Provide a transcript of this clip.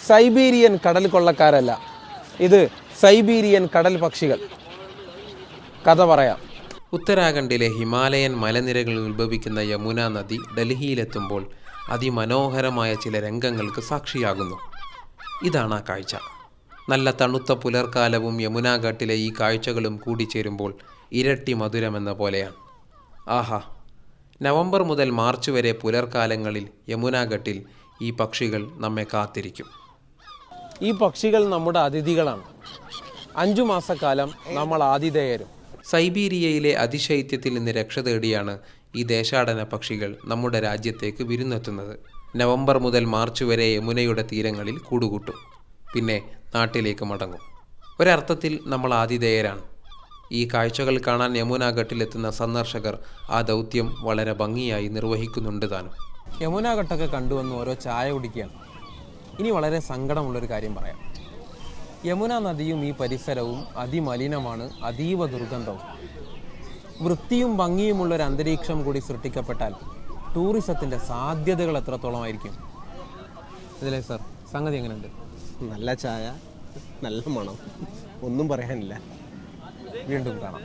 Siberian കടൽ കൊള്ളക്കാരല്ല, ഇത് Siberian കടൽ പക്ഷികൾ. കഥ പറയാം. ഉത്തരാഖണ്ഡിലെ ഹിമാലയൻ മലനിരകളിൽ ഉത്ഭവിക്കുന്ന യമുന നദി ഡൽഹിയിലെത്തുമ്പോൾ അതിമനോഹരമായ ചില രംഗങ്ങൾക്ക് സാക്ഷിയാകുന്നു. ഇതാണ് ആ കാഴ്ച. നല്ല തണുത്ത പുലർക്കാലവും യമുനാഘട്ടിലെ ഈ കാഴ്ചകളും കൂടിച്ചേരുമ്പോൾ ഇരട്ടി മധുരമെന്ന പോലെയാണ്. ആഹാ! നവംബർ മുതൽ മാർച്ച് വരെ പുലർക്കാലങ്ങളിൽ യമുനാഘട്ടിൽ ഈ പക്ഷികൾ നമ്മെ കാത്തിരിക്കും. ഈ പക്ഷികൾ നമ്മുടെ അതിഥികളാണ്. 5 മാസക്കാലം നമ്മൾ ആതിഥേയരും. സൈബീരിയയിലെ അതിശൈത്യത്തിൽ നിന്ന് രക്ഷ തേടിയാണ് ഈ ദേശാടന പക്ഷികൾ നമ്മുടെ രാജ്യത്തേക്ക് വിരുന്നെത്തുന്നത്. നവംബർ മുതൽ മാർച്ച് വരെ യമുനയുടെ തീരങ്ങളിൽ കൂടുകൂട്ടും, പിന്നെ നാട്ടിലേക്ക് മടങ്ങും. ഒരർത്ഥത്തിൽ നമ്മൾ ആതിഥേയരാണ്. ഈ കാഴ്ചകൾ കാണാൻ യമുനാഘട്ടിലെത്തുന്ന സന്ദർശകർ ആ ദൗത്യം വളരെ ഭംഗിയായി നിർവഹിക്കുന്നുണ്ട് താനും. യമുനാഘട്ടൊക്കെ കണ്ടുവന്ന് ഓരോ ചായ കുടിക്കുകയാണ്. ഇനി വളരെ സങ്കടമുള്ളൊരു കാര്യം പറയാം. യമുന നദിയും ഈ പരിസരവും അതിമലിനമാണ്, അതീവ ദുർഗന്ധവും. വൃത്തിയും ഭംഗിയുമുള്ളൊരു അന്തരീക്ഷം കൂടി സൃഷ്ടിക്കപ്പെട്ടാൽ ടൂറിസത്തിൻ്റെ സാധ്യതകൾ എത്രത്തോളമായിരിക്കും? ഇതിലെ സർ, സംഗതി എങ്ങനെയുണ്ട്? നല്ല ചായ, നല്ല മണം, ഒന്നും പറയാനില്ല. വീണ്ടും കാണാം.